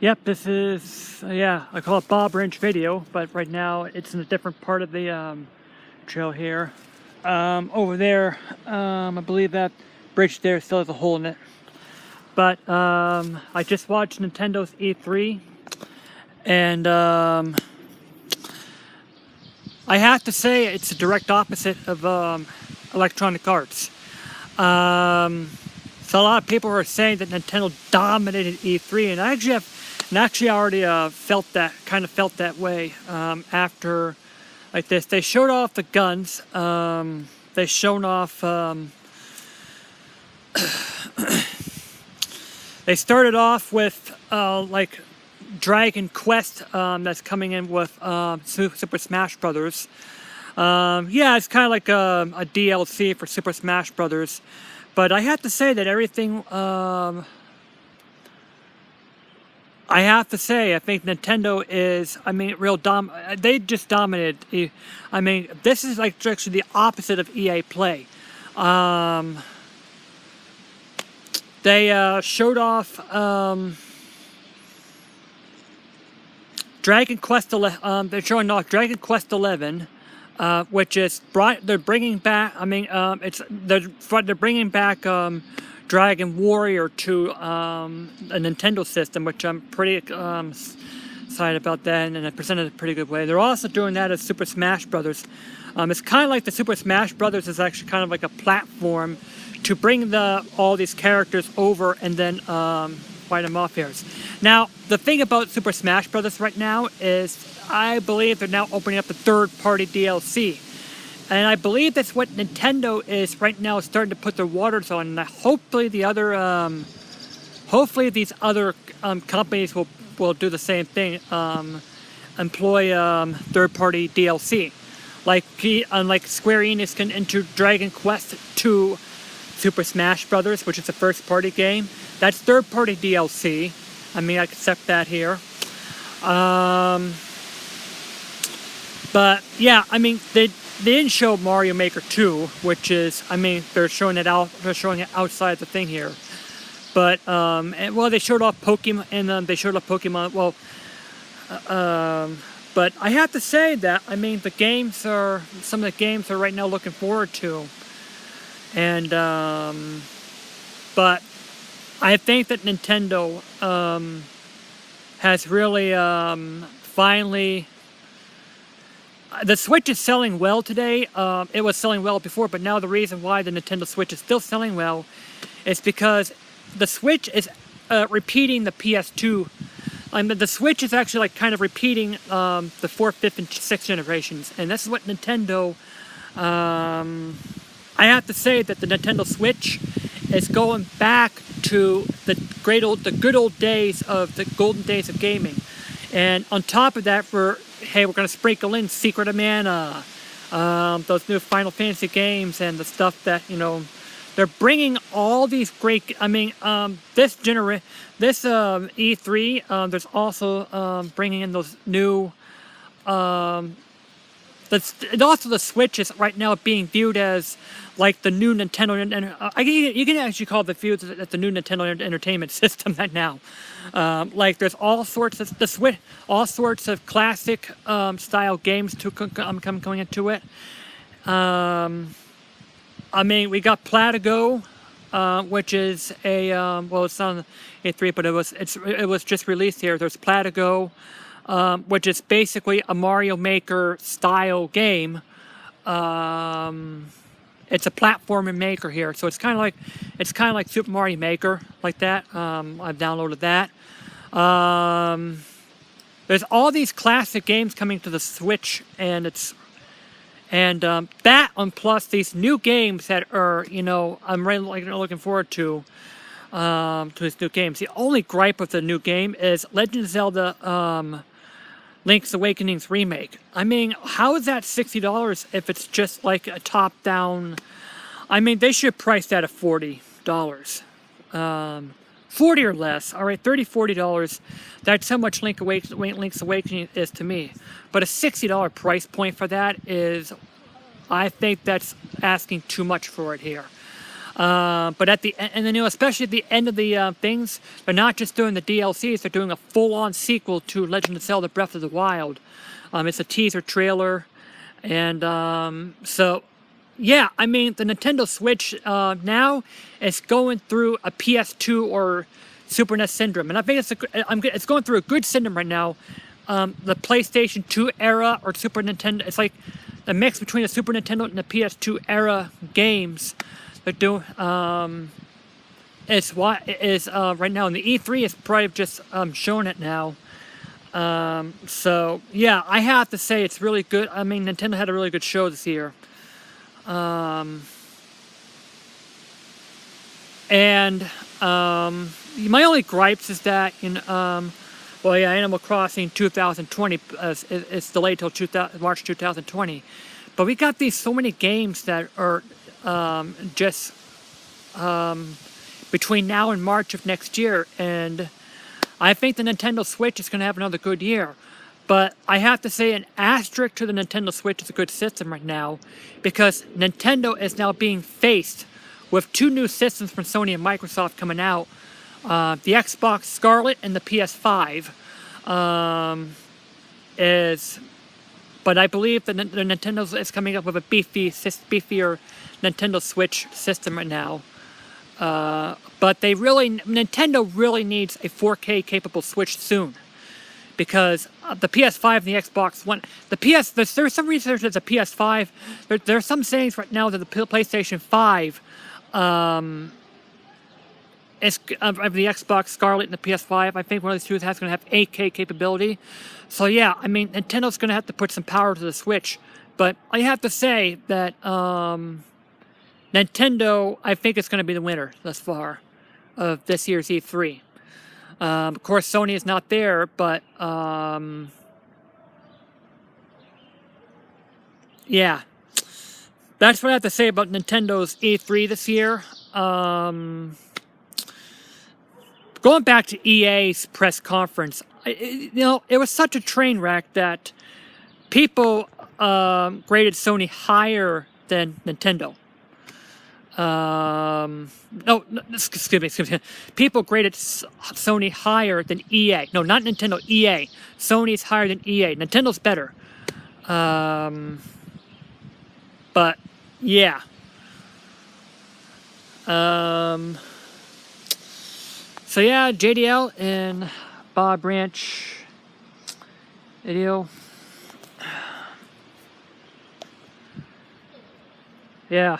Yep, this is, yeah, I call it Bob Wrench Video, but right now it's in a different part of the trail here. Over there, I believe that bridge there still has a hole in it. But I just watched Nintendo's E3, and I have to say it's a direct opposite of Electronic Arts. So a lot of people were saying that Nintendo dominated E3, and I actually already felt that way after like this. They showed off the guns. They showed off. They started off with like Dragon Quest that's coming in with Super Smash Brothers. Yeah, it's kind of like a DLC for Super Smash Brothers. But I have to say that everything, I think Nintendo is, they just dominated. I mean, this is like actually the opposite of EA Play. They showed off Dragon Quest 11. They're showing off Dragon Quest 11. Which is they're bringing back. They're bringing back Dragon Warrior to a Nintendo system, which I'm pretty excited about that, and it presented a pretty good way. They're also doing that as Super Smash Brothers. It's kind of like the Super Smash Brothers is actually kind of like a platform to bring all these characters over and then fight them off here. Now, the thing about Super Smash Brothers right now is I believe they're now opening up the third-party DLC. And I believe that's what Nintendo is right now starting to put their waters on. And hopefully these other companies will do the same thing. Employ third-party DLC. Like Square Enix can enter Dragon Quest 2 Super Smash Brothers, which is a first-party game. That's third-party DLC. I mean, I accept that here. But yeah, I mean, they didn't show Mario Maker 2, which is, I mean, they're showing it outside the thing here. But they showed off Pokemon, and they showed off Pokemon. Well, but I have to say that some of the games are right now looking forward to, and but I think that Nintendo has really finally. The Switch is selling well today. It was selling well before, but now the reason why the Nintendo Switch is still selling well is because the Switch is repeating the PS2. The Switch is actually like kind of repeating the 4th, 5th, and 6th generations, and this is what Nintendo. I have to say that the Nintendo Switch is going back to the good old days of the golden days of gaming, and on top of that, we're going to sprinkle in Secret of Mana, those new Final Fantasy games, and the stuff that, they're bringing all these great, this E3, there's also bringing in those new, and also the Switch is right now being viewed as like the new Nintendo, and you can actually call the viewed as the new Nintendo Entertainment System right now. Like there's all sorts of classic style games coming into it. We got Platigo, which is a it's on E3, but it was just released here. There's Platigo, which is basically a Mario Maker style game. It's a platformer maker here, so it's kind of like Super Mario Maker, like that. I've downloaded that. There's all these classic games coming to the Switch, and that, and plus these new games that are, I'm really looking forward to these new games. The only gripe with the new game is Legend of Zelda Link's Awakening's remake. How is that $60 if it's just like a top-down? They should price that at $40. $40 or less. All right, $30, $40. That's how much Link's Awakening is to me. But a $60 price point for that is, I think that's asking too much for it here. But at the and then especially at the end of the things, they're not just doing the DLCs; they're doing a full-on sequel to Legend of Zelda: Breath of the Wild. It's a teaser trailer, and so yeah, I mean the Nintendo Switch now is going through a PS2 or Super NES syndrome, and I think it's going through a good syndrome right now. The PlayStation 2 era or Super Nintendo, it's like the mix between the Super Nintendo and the PS2 era games. They're doing is right now, and the E3 is probably just showing it now. So yeah, I have to say it's really good. I mean, Nintendo had a really good show this year. And my only gripes is that well, yeah, Animal Crossing 2020 it's delayed till March 2020, but we got so many games that are just between now and March of next year, and I think the Nintendo Switch is going to have another good year. But I have to say an asterisk to the Nintendo Switch is a good system right now, because Nintendo is now being faced with two new systems from Sony and Microsoft coming out. The Xbox Scarlett and the PS5 but I believe the Nintendo is coming up with a beefier Nintendo Switch system right now. But Nintendo really needs a 4K capable Switch soon, because the PS5 and the Xbox One, there's some research that the PS5, there's some sayings right now that the PlayStation 5 of the Xbox Scarlett and the PS5, I think one of these two is going to have 8K capability. So yeah, I mean, Nintendo's going to have to put some power to the Switch. But I have to say that Nintendo, I think, is going to be the winner thus far of this year's E3. Of course, Sony is not there, but yeah. That's what I have to say about Nintendo's E3 this year. Going back to EA's press conference, it was such a train wreck that people graded Sony higher than Nintendo. No, excuse me. People graded Sony higher than EA. No, not Nintendo, EA. Sony's higher than EA. Nintendo's better. But, yeah. So yeah, JDL and Bob Branch video. Yeah.